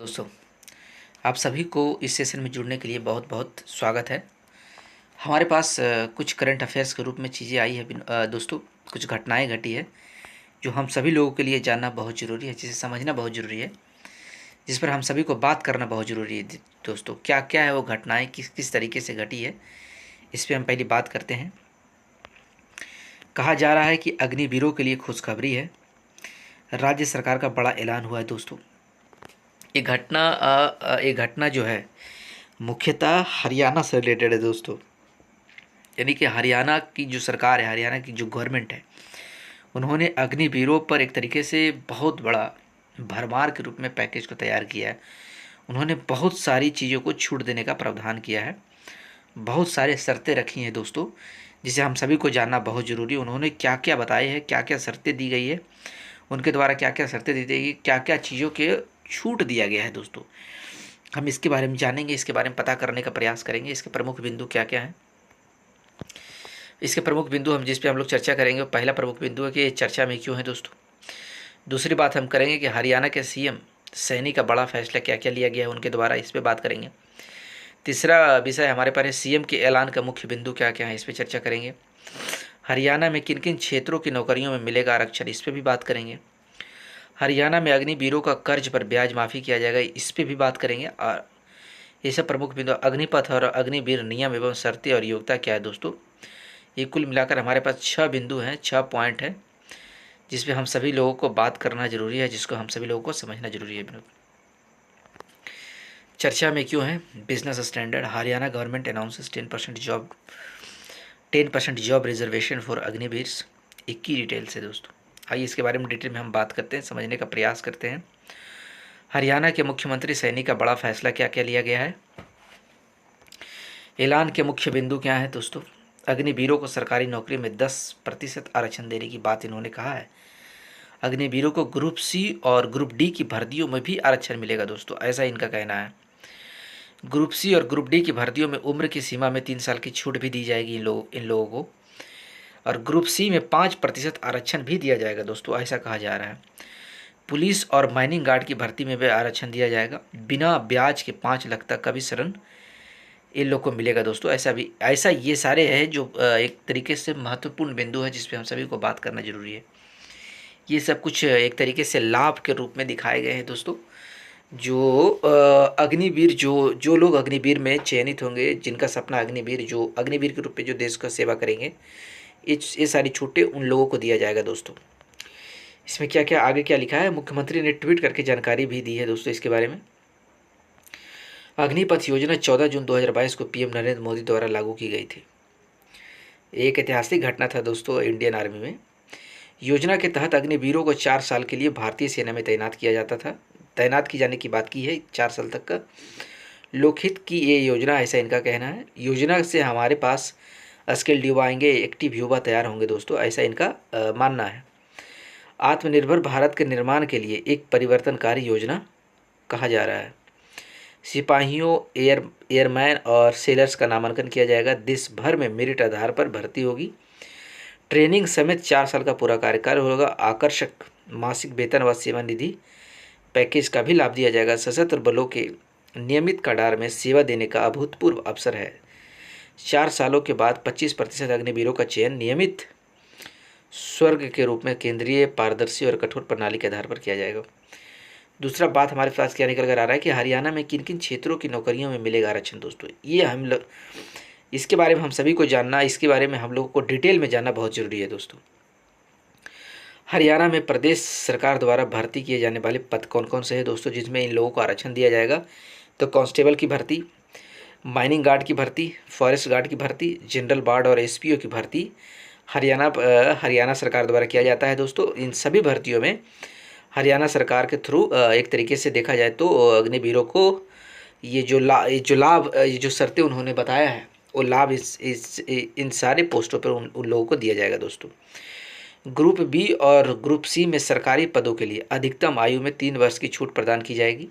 दोस्तों, आप सभी को इस सेशन में जुड़ने के लिए बहुत बहुत स्वागत है। हमारे पास कुछ करंट अफेयर्स के रूप में चीज़ें आई है दोस्तों, कुछ घटनाएं घटी है जो हम सभी लोगों के लिए जानना बहुत ज़रूरी है, जिसे समझना बहुत ज़रूरी है, जिस पर हम सभी को बात करना बहुत ज़रूरी है। दोस्तों, क्या क्या है वो घटनाएं, किस किस तरीके से घटी है, इस पर हम पहले बात करते हैं। कहा जा रहा है कि अग्निवीरों के लिए खुशखबरी है। राज्य सरकार का बड़ा ऐलान हुआ है दोस्तों। ये घटना जो है मुख्यतः हरियाणा से रिलेटेड है दोस्तों। यानी कि हरियाणा की जो सरकार है, हरियाणा की जो गवर्नमेंट है, उन्होंने अग्निवीरों पर एक तरीके से बहुत बड़ा भरमार के रूप में पैकेज को तैयार किया है। उन्होंने बहुत सारी चीज़ों को छूट देने का प्रावधान किया है, बहुत सारे शर्तें रखी हैं दोस्तों, जिसे हम सभी को जानना बहुत ज़रूरी है। उन्होंने क्या क्या बताए हैं, क्या क्या शर्तें दी गई है, उनके द्वारा क्या क्या शर्तें दी गई, क्या क्या चीज़ों के छूट दिया गया है दोस्तों, हम इसके बारे में जानेंगे, इसके बारे में पता करने का प्रयास करेंगे। इसके प्रमुख बिंदु क्या क्या हैं, इसके प्रमुख बिंदु हम जिस पे हम लोग चर्चा करेंगे, पहला प्रमुख बिंदु है कि ये चर्चा में क्यों है दोस्तों। दूसरी बात हम करेंगे कि हरियाणा के सीएम सैनी का बड़ा फैसला क्या क्या लिया गया है उनके द्वारा, इस पर बात करेंगे। तीसरा विषय हमारे पास है सीएम के ऐलान का मुख्य बिंदु क्या क्या है, इस पर चर्चा करेंगे। हरियाणा में किन किन क्षेत्रों की नौकरियों में मिलेगा आरक्षण, इस पर भी बात करेंगे। हरियाणा में अग्निवीरों का कर्ज पर ब्याज माफ़ी किया जाएगा, इस पर भी बात करेंगे। और ये सब प्रमुख बिंदु। अग्निपथ और अग्निवीर नियम एवं शर्तें और योग्यता क्या है दोस्तों। ये कुल मिलाकर हमारे पास 6 बिंदु हैं, 6 पॉइंट हैं, जिस पे हम सभी लोगों को बात करना जरूरी है, जिसको हम सभी लोगों को समझना जरूरी है। चर्चा में क्यों है। Business standard, Haryana government announces 10% job reservation for Agniveers. एक की डिटेल्स है दोस्तों। आइए इसके बारे में डिटेल में हम बात करते हैं, समझने का प्रयास करते हैं। हरियाणा के मुख्यमंत्री सैनी का बड़ा फैसला क्या क्या लिया गया है, ऐलान के मुख्य बिंदु क्या है दोस्तों। अग्निवीरों को सरकारी नौकरी में 10% आरक्षण देने की बात इन्होंने कहा है। अग्निवीरों को ग्रुप सी और ग्रुप डी की भर्तियों में भी आरक्षण मिलेगा दोस्तों, ऐसा इनका कहना है। ग्रुप सी और ग्रुप डी की भर्तियों में उम्र की सीमा में 3 साल की छूट भी दी जाएगी इन लोगों को। और ग्रुप सी में 5% आरक्षण भी दिया जाएगा दोस्तों, ऐसा कहा जा रहा है। पुलिस और माइनिंग गार्ड की भर्ती में भी आरक्षण दिया जाएगा। बिना ब्याज के 5 लाख तक का भी ऋण इन लोग को मिलेगा दोस्तों। ऐसा ये सारे हैं जो एक तरीके से महत्वपूर्ण बिंदु है, जिस पे हम सभी को बात करना जरूरी है। ये सब कुछ एक तरीके से लाभ के रूप में दिखाए गए हैं दोस्तों। जो अग्निवीर जो जो लोग अग्निवीर में चयनित होंगे, जिनका सपना अग्निवीर, जो अग्निवीर के रूप में जो देश का सेवा करेंगे, ये सारी छूटें उन लोगों को दिया जाएगा दोस्तों। इसमें क्या क्या आगे क्या लिखा है, मुख्यमंत्री ने ट्वीट करके जानकारी भी दी है दोस्तों इसके बारे में। अग्निपथ योजना 14 जून 2022 को पीएम नरेंद्र मोदी द्वारा लागू की गई थी। एक ऐतिहासिक घटना था दोस्तों इंडियन आर्मी में। योजना के तहत अग्निवीरों को 4 साल के लिए भारतीय सेना में तैनात किया जाता था। तैनात की जाने की बात की है 4 साल तक का। लोकहित की ये योजना, ऐसा इनका कहना है। योजना से हमारे पास स्किल्ड युवा आएंगे, एक्टिव युवा तैयार होंगे दोस्तों, ऐसा इनका मानना है। आत्मनिर्भर भारत के निर्माण के लिए एक परिवर्तनकारी योजना कहा जा रहा है। सिपाहियों, एयरमैन और सेलर्स का नामांकन किया जाएगा। देश भर में मेरिट आधार पर भर्ती होगी। ट्रेनिंग समेत 4 साल का पूरा कार्यकाल होगा। आकर्षक मासिक वेतन व सेवा निधि पैकेज का भी लाभ दिया जाएगा। सशस्त्र बलों के नियमित कड़ार में सेवा देने का अभूतपूर्व अवसर है। 4 सालों के बाद 25% अग्निवीरों का चयन नियमित स्वर्ग के रूप में केंद्रीय, पारदर्शी और कठोर प्रणाली के आधार पर किया जाएगा। दूसरा बात हमारे पास क्या निकल कर आ रहा है कि हरियाणा में किन किन क्षेत्रों की नौकरियों में मिलेगा आरक्षण दोस्तों। ये हम लोग इसके बारे में हम सभी को जानना, इसके बारे में हम लोगों को डिटेल में जानना बहुत ज़रूरी है दोस्तों। हरियाणा में प्रदेश सरकार द्वारा भर्ती किए जाने वाले पद कौन कौन से हैं दोस्तों, जिसमें इन लोगों को आरक्षण दिया जाएगा। तो कांस्टेबल की भर्ती, माइनिंग गार्ड की भर्ती, फॉरेस्ट गार्ड की भर्ती, जनरल वार्ड और एसपीओ की भर्ती हरियाणा सरकार द्वारा किया जाता है दोस्तों। इन सभी भर्तियों में हरियाणा सरकार के थ्रू एक तरीके से देखा जाए तो अग्निवीरों को ये जो लाभ, ये जो शर्तें उन्होंने बताया है, वो लाभ इन सारे पोस्टों पर उन लोगों को दिया जाएगा दोस्तों। ग्रुप बी और ग्रुप सी में सरकारी पदों के लिए अधिकतम आयु में 3 वर्ष की छूट प्रदान की जाएगी।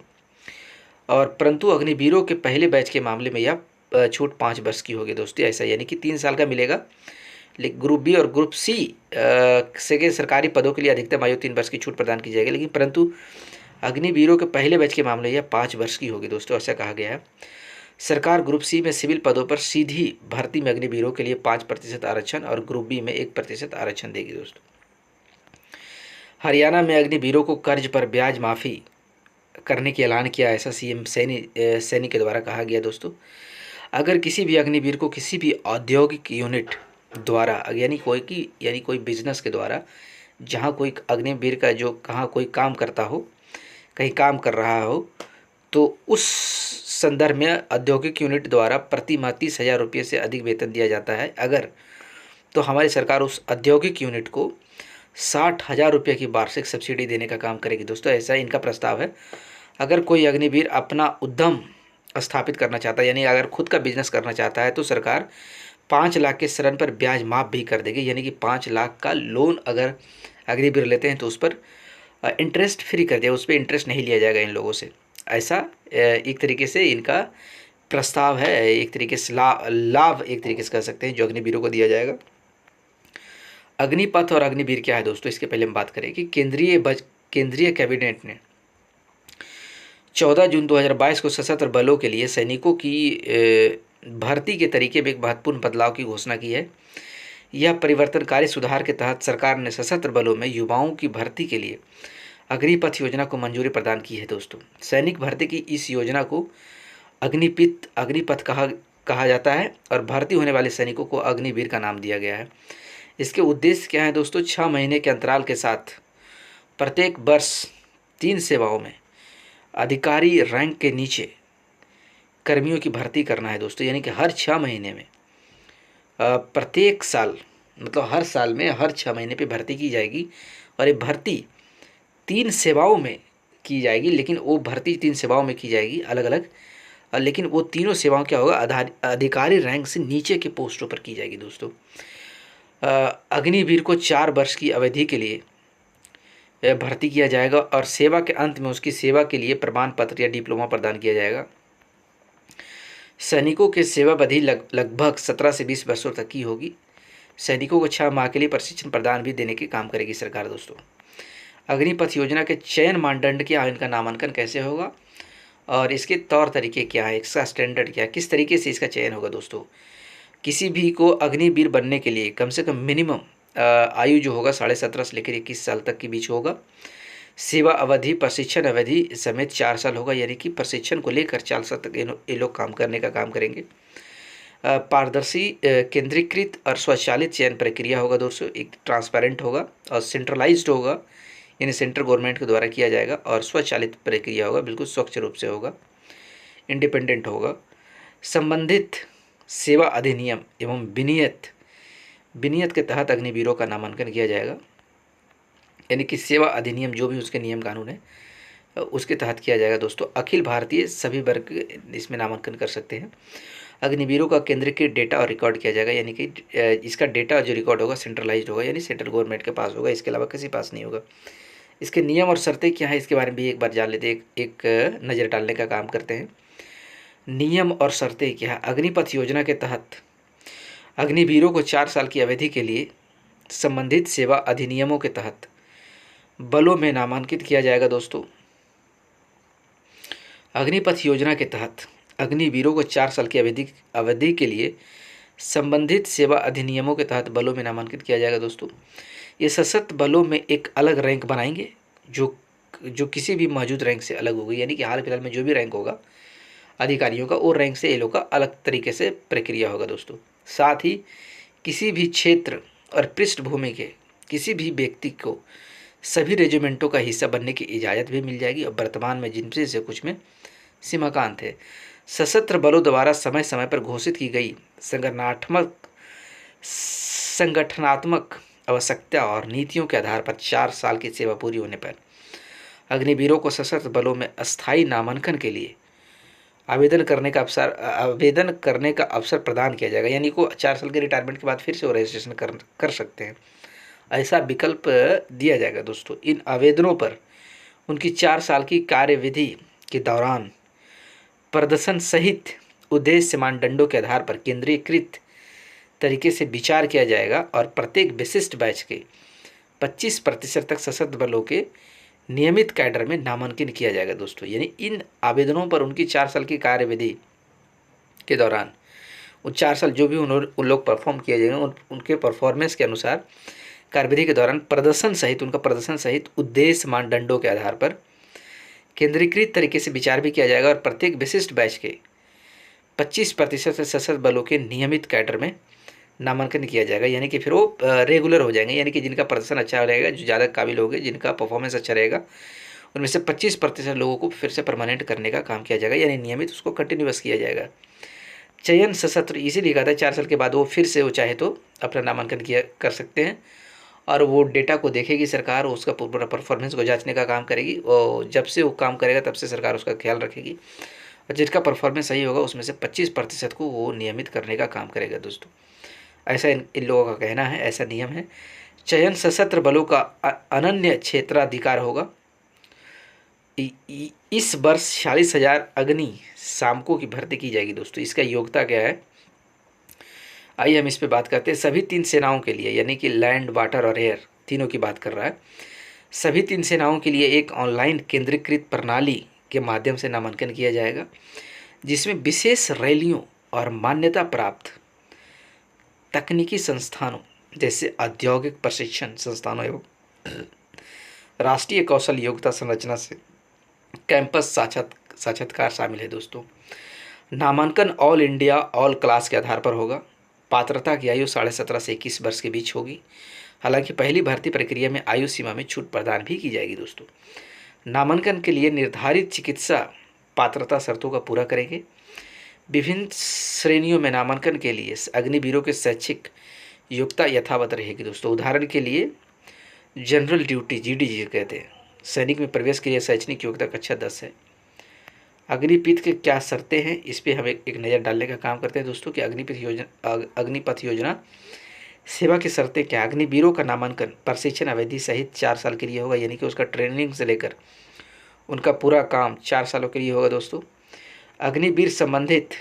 और परंतु अग्निवीरों के पहले बैच के मामले में यह छूट 5 वर्ष की होगी दोस्तों, ऐसा यानी कि 3 साल का मिलेगा। लेकिन ग्रुप बी और ग्रुप सी से के सरकारी पदों के लिए अधिकतम आयु 3 वर्ष की छूट प्रदान की जाएगी। लेकिन परंतु अग्निवीरों के पहले बैच के मामले यह 5 वर्ष की होगी दोस्तों, ऐसा कहा गया है। सरकार ग्रुप सी में सिविल पदों पर सीधी भर्ती में अग्निवीरों के लिए 5% आरक्षण और ग्रुप बी में 1% आरक्षण देगी दोस्तों। हरियाणा में अग्निवीरों को कर्ज पर ब्याज माफ़ी करने की ऐलान किया, ऐसा सीएम सैनी के द्वारा कहा गया दोस्तों। अगर किसी भी अग्निवीर को किसी भी औद्योगिक यूनिट द्वारा यानी कोई बिजनेस के द्वारा जहाँ कोई अग्निवीर का जो कहाँ कोई काम करता हो, कहीं काम कर रहा हो, तो उस संदर्भ में औद्योगिक यूनिट द्वारा प्रति माह 30,000 रुपये से अधिक वेतन दिया जाता है अगर, तो हमारी सरकार उस औद्योगिक यूनिट को 60,000 रुपये की वार्षिक सब्सिडी देने का काम करेगी दोस्तों, ऐसा इनका प्रस्ताव है। अगर कोई अग्निवीर अपना उद्यम स्थापित करना चाहता है, यानी अगर खुद का बिजनेस करना चाहता है, तो सरकार 5 लाख के ऋण पर ब्याज माफ़ भी कर देगी, यानी कि 5 लाख का लोन अगर अग्निवीर लेते हैं तो उस पर इंटरेस्ट फ्री कर दिया, उस पर इंटरेस्ट नहीं लिया जाएगा इन लोगों से। ऐसा एक तरीके से इनका प्रस्ताव है, एक तरीके से लाभ एक तरीके से कह सकते हैं जो अग्निवीरों को दिया जाएगा। अग्निपथ और अग्निवीर क्या है दोस्तों, इसके पहले हम बात करें कि केंद्रीय कैबिनेट ने 14 जून 2022 को सशस्त्र बलों के लिए सैनिकों की भर्ती के तरीके में एक महत्वपूर्ण बदलाव की घोषणा की है। यह परिवर्तनकारी सुधार के तहत सरकार ने सशस्त्र बलों में युवाओं की भर्ती के लिए अग्निपथ योजना को मंजूरी प्रदान की है दोस्तों। सैनिक भर्ती की इस योजना को अग्निपथ कहा जाता है और भर्ती होने वाले सैनिकों को अग्निवीर का नाम दिया गया है। इसके उद्देश्य क्या है दोस्तों, 6 महीने के अंतराल के साथ प्रत्येक वर्ष 3 सेवाओं में अधिकारी रैंक के नीचे कर्मियों की भर्ती करना है दोस्तों, यानी कि हर 6 महीने में प्रत्येक साल, मतलब हर साल में हर 6 महीने पे भर्ती की जाएगी और ये भर्ती 3 सेवाओं में की जाएगी, लेकिन वो भर्ती 3 सेवाओं में की जाएगी अलग अलग, लेकिन वो तीनों सेवाओं क्या होगा, अधिकारी रैंक से नीचे के पोस्टों पर की जाएगी दोस्तों। अग्निवीर को 4 वर्ष की अवधि के लिए भर्ती किया जाएगा और सेवा के अंत में उसकी सेवा के लिए प्रमाण पत्र या डिप्लोमा प्रदान किया जाएगा। सैनिकों की सेवा अवधि लगभग 17 से 20 वर्षों तक की होगी। सैनिकों को 6 माह के लिए प्रशिक्षण प्रदान भी देने के काम करेगी सरकार दोस्तों। अग्निपथ योजना के चयन मानदंड क्या है, इनका नामांकन कैसे होगा और इसके तौर तरीके क्या है, इसका स्टैंडर्ड क्या है, किस तरीके से इसका चयन होगा दोस्तों। किसी भी को अग्निवीर बनने के लिए कम से कम मिनिमम आयु जो होगा 17.5 से लेकर 21 साल तक के बीच होगा। सेवा अवधि प्रशिक्षण अवधि समेत 4 साल होगा, यानी कि प्रशिक्षण को लेकर 4 साल तक ये लोग काम करने का काम करेंगे। पारदर्शी केंद्रीकृत और स्वचालित चयन प्रक्रिया होगा दोस्तों, एक ट्रांसपेरेंट होगा और सेंट्रलाइज्ड होगा, यानी सेंट्रल गवर्नमेंट के द्वारा किया जाएगा और स्वचालित प्रक्रिया होगा, बिल्कुल स्वच्छ रूप से होगा, इंडिपेंडेंट होगा। संबंधित सेवा अधिनियम एवं विनियत के तहत अग्निवीरों का नामांकन किया जाएगा, यानी कि सेवा अधिनियम जो भी उसके नियम कानून है उसके तहत किया जाएगा दोस्तों। अखिल भारतीय सभी वर्ग इसमें नामांकन कर सकते हैं। अग्निवीरों का केंद्रीकृत डेटा और रिकॉर्ड किया जाएगा, यानी कि इसका डेटा जो रिकॉर्ड होगा सेंट्रलाइज्ड होगा, यानी सेंट्रल गवर्नमेंट के पास होगा, इसके अलावा किसी पास नहीं होगा। इसके नियम और शर्तें क्या है, इसके बारे में भी एक बार जान लेते हैं, एक नज़र डालने का काम करते हैं। नियम और शर्तें क्या है। अग्निपथ योजना के तहत अग्निवीरों को 4 साल की अवधि के लिए संबंधित सेवा अधिनियमों के तहत बलों में नामांकित किया जाएगा दोस्तों। अग्निपथ योजना के तहत अग्निवीरों को 4 साल की अवधि के लिए संबंधित सेवा अधिनियमों के तहत बलों में नामांकित किया जाएगा दोस्तों। ये सशस्त्र बलों में एक अलग रैंक बनाएंगे जो किसी भी मौजूद रैंक से अलग होगी, यानी कि हाल फिलहाल में जो भी रैंक होगा अधिकारियों का, वो रैंक से ये लोग का अलग तरीके से प्रक्रिया होगा दोस्तों। साथ ही किसी भी क्षेत्र और पृष्ठभूमि के किसी भी व्यक्ति को सभी रेजिमेंटों का हिस्सा बनने की इजाज़त भी मिल जाएगी और वर्तमान में जिनसे से कुछ में सीमाकांत है। सशस्त्र बलों द्वारा समय समय पर घोषित की गई संगठनात्मक आवश्यकता और नीतियों के आधार पर 4 साल की सेवा पूरी होने पर अग्निवीरों को सशस्त्र बलों में अस्थायी नामांकन के लिए आवेदन करने का अवसर प्रदान किया जाएगा, यानी को 4 साल के रिटायरमेंट के बाद फिर से वो रजिस्ट्रेशन कर सकते हैं, ऐसा विकल्प दिया जाएगा दोस्तों। इन आवेदनों पर उनकी 4 साल की कार्यविधि के दौरान प्रदर्शन सहित उद्देश्य मानदंडों के आधार पर केंद्रीकृत तरीके से विचार किया जाएगा और प्रत्येक विशिष्ट बैच के 25% तक सशस्त्र बलों के नियमित कैडर में नामांकन किया जाएगा दोस्तों। यानी इन आवेदनों पर उनकी 4 साल की कार्यविधि के दौरान उन 4 साल जो भी उन लोग परफॉर्म किए जाएंगे उनके परफॉर्मेंस के अनुसार कार्यविधि के दौरान उनका प्रदर्शन सहित उद्देश्य मानदंडों के आधार पर केंद्रीकृत तरीके से विचार भी किया जाएगा और प्रत्येक विशिष्ट बैच के 25% से सशस्त्र बलों के नियमित कैडर में नामांकन किया जाएगा। यानी कि फिर वो रेगुलर हो जाएंगे, यानी कि जिनका प्रदर्शन अच्छा रहेगा, जो ज़्यादा काबिल होंगे, जिनका परफॉर्मेंस अच्छा रहेगा, उनमें से 25% लोगों को फिर से परमानेंट करने का काम किया जाएगा, यानी नियमित उसको कंटिन्यूअस किया जाएगा। चयन सशस्त्र इसीलिए कहा था 4 साल के बाद वो फिर से वो चाहे तो अपना नामांकन किया कर सकते हैं और वो डेटा को देखेगी सरकार, उसका पूरा परफॉर्मेंस को जांचने का काम करेगी और जब से वो काम करेगा तब से सरकार उसका ख्याल रखेगी और जिसका परफॉर्मेंस सही होगा उसमें से 25% को वो नियमित करने का काम करेगा दोस्तों। ऐसा इन लोगों का कहना है, ऐसा नियम है। चयन सशस्त्र बलों का अनन्य क्षेत्राधिकार होगा। इस वर्ष 46,000 अग्नि शामकों की भर्ती की जाएगी दोस्तों। इसका योग्यता क्या है, आइए हम इस पे बात करते हैं। सभी 3 सेनाओं के लिए, यानी कि लैंड, वाटर और एयर, तीनों की बात कर रहा है। सभी 3 सेनाओं के लिए एक ऑनलाइन केंद्रीकृत प्रणाली के माध्यम से नामांकन किया जाएगा, जिसमें विशेष रैलियों और मान्यता प्राप्त तकनीकी संस्थानों जैसे औद्योगिक प्रशिक्षण संस्थानों एवं राष्ट्रीय कौशल योग्यता संरचना से कैंपस साक्षात्कार शामिल है दोस्तों। नामांकन ऑल इंडिया ऑल क्लास के आधार पर होगा। पात्रता की आयु 17.5 से 21 वर्ष के बीच होगी। हालांकि पहली भर्ती प्रक्रिया में आयु सीमा में छूट प्रदान भी की जाएगी दोस्तों। नामांकन के लिए निर्धारित चिकित्सा पात्रता शर्तों का पूरा करेंगे। विभिन्न श्रेणियों में नामांकन के लिए अग्निवीरों के शैक्षिक योग्यता यथावत रहेगी दोस्तों। उदाहरण के लिए जनरल ड्यूटी GD कहते हैं, सैनिक में प्रवेश के लिए शैक्षणिक योग्यता कक्षा 10 है। अग्निपथ के क्या शर्तें हैं, इस पर हम एक नज़र डालने का काम करते हैं दोस्तों कि अग्निपथ योजना सेवा की शर्तें क्या। अग्निवीरों का नामांकन प्रशिक्षण अवधि सहित 4 साल के लिए होगा, यानी कि उसका ट्रेनिंग से लेकर उनका पूरा काम 4 सालों के लिए होगा दोस्तों। अग्निवीर संबंधित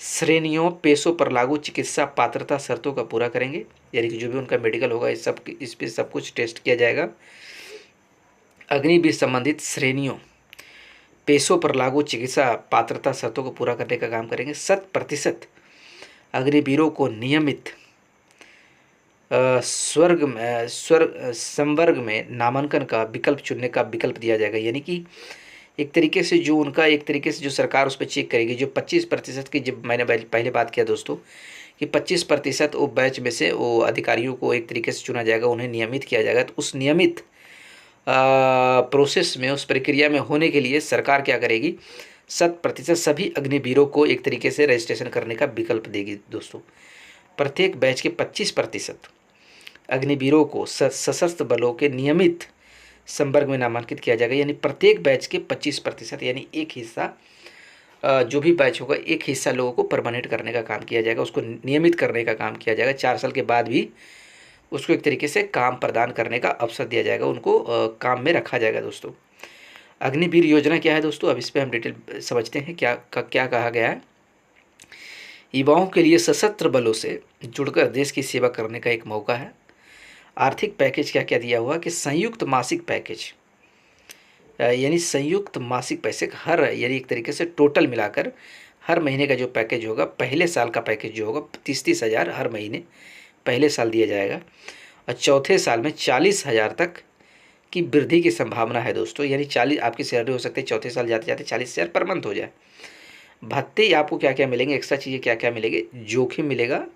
श्रेणियों पेशों पर लागू चिकित्सा पात्रता शर्तों का पूरा करेंगे, यानी कि जो भी उनका मेडिकल होगा इस पर सब कुछ टेस्ट किया जाएगा। अग्निवीर संबंधित श्रेणियों पेशों पर लागू चिकित्सा पात्रता शर्तों को पूरा करने का काम करेंगे। 100% अग्निवीरों को नियमित संवर्ग में नामांकन का विकल्प चुनने का विकल्प दिया जाएगा, यानी कि एक तरीके से जो सरकार उस पर चेक करेगी। जो 25% की, जब मैंने पहले बात किया दोस्तों कि 25% वो बैच में से वो अधिकारियों को एक तरीके से चुना जाएगा, उन्हें नियमित किया जाएगा। तो उस नियमित प्रोसेस में, उस प्रक्रिया में होने के लिए सरकार क्या करेगी, 100% सभी अग्निवीरों को एक तरीके से रजिस्ट्रेशन करने का विकल्प देगी दोस्तों। प्रत्येक बैच के 25% अग्निवीरों को सशस्त्र बलों के नियमित संवर्ग में नामांकित किया जाएगा, यानी प्रत्येक बैच के 25%, यानी एक हिस्सा, जो भी बैच होगा एक हिस्सा लोगों को परमानेंट करने का काम किया जाएगा, उसको नियमित करने का काम किया जाएगा। 4 साल के बाद भी उसको एक तरीके से काम प्रदान करने का अवसर दिया जाएगा, उनको काम में रखा जाएगा दोस्तों। अग्निवीर योजना क्या है दोस्तों, अब इस पर हम डिटेल समझते हैं क्या कहा गया है। युवाओं के लिए सशस्त्र बलों से जुड़कर देश की सेवा करने का एक मौका है। आर्थिक पैकेज क्या क्या दिया हुआ कि संयुक्त मासिक पैकेज, यानी संयुक्त मासिक पैसे यानी एक तरीके से टोटल मिलाकर हर महीने का जो पैकेज होगा, पहले साल का पैकेज जो होगा 30,000 हर महीने पहले साल दिया जाएगा और चौथे साल में 40,000 तक की वृद्धि की संभावना है दोस्तों। यानी 40 आपकी सैलरी हो सकती है चौथे साल जाते जाते 40,000 पर मंथ हो जाए। भत्ते आपको क्या क्या मिलेंगे, एक्स्ट्रा चीज़ें क्या क्या मिलेंगे, जोखिम मिलेगा,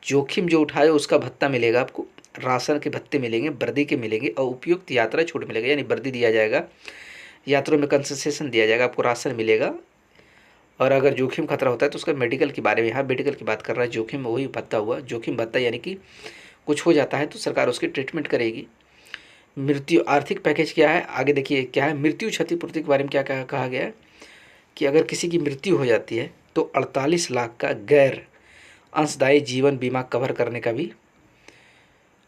जोखिम जो उठाए उसका भत्ता मिलेगा आपको, राशन के भत्ते मिलेंगे, वर्दी के मिलेंगे और उपयुक्त यात्रा छूट मिलेगा, यानी वर्दी दिया जाएगा, यात्रियों में कंसेशन दिया जाएगा, आपको राशन मिलेगा। और अगर जोखिम खतरा होता है तो उसका मेडिकल के बारे में, यहाँ मेडिकल की बात कर रहा है, जोखिम वही भत्ता हुआ, जोखिम भत्ता यानी कि कुछ हो जाता है तो सरकार उसकी ट्रीटमेंट करेगी। मृत्यु आर्थिक पैकेज क्या है, आगे देखिए क्या है। मृत्यु क्षतिपूर्ति के बारे में क्या कहा गया है कि अगर किसी की मृत्यु हो जाती है तो 48 लाख का गैर अंशदायी जीवन बीमा कवर करने का भी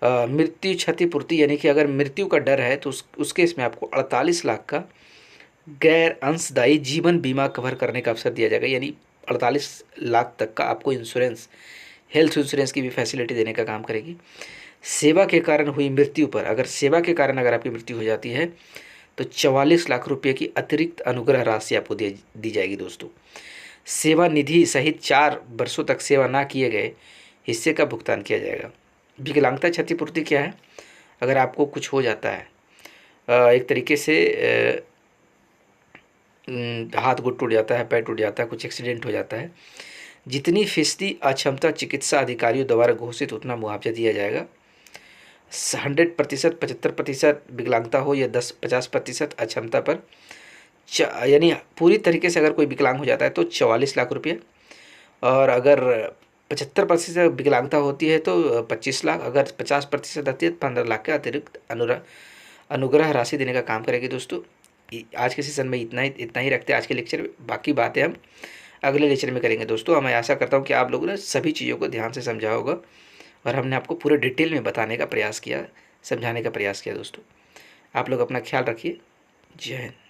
मृत्यु क्षतिपूर्ति, यानी कि अगर मृत्यु का डर है तो उस केस में आपको 48 लाख का गैर अंशदायी जीवन बीमा कवर करने का अवसर दिया जाएगा, यानी 48 लाख तक का आपको इंश्योरेंस, हेल्थ इंश्योरेंस की भी फैसिलिटी देने का काम करेगी। सेवा के कारण हुई मृत्यु पर, अगर सेवा के कारण अगर आपकी मृत्यु हो जाती है तो 44 लाख रुपये की अतिरिक्त अनुग्रह राशि आपको दी जाएगी दोस्तों। सेवा निधि सहित 4 वर्षों तक सेवा ना किए गए हिस्से का भुगतान किया जाएगा। विकलांगता क्षतिपूर्ति क्या है? अगर आपको कुछ हो जाता है, एक तरीके से हाथ गोड़ टूट जाता है, पैर टूट जाता है, कुछ एक्सीडेंट हो जाता है, जितनी फीसदी अक्षमता चिकित्सा अधिकारियों द्वारा घोषित उतना मुआवजा दिया जाएगा। 100%, 75% विकलांगता हो या 50% अक्षमता पर, यानी पूरी तरीके से अगर कोई विकलांग हो जाता है तो 44 लाख रुपये, और अगर 75% विकलांगता होती है तो 25 लाख, अगर 50% आती है तो 15 लाख का अतिरिक्त अनुग्रह राशि देने का काम करेगी दोस्तों। आज के सेशन में इतना ही रखते हैं आज के लेक्चर में। बाकी बातें हम अगले लेक्चर में करेंगे दोस्तों। मैं आशा करता हूँ कि आप लोगों ने सभी चीज़ों को ध्यान से समझा होगा और हमने आपको पूरे डिटेल में बताने का प्रयास किया, समझाने का प्रयास किया दोस्तों। आप लोग अपना ख्याल रखिए। जय हिंद।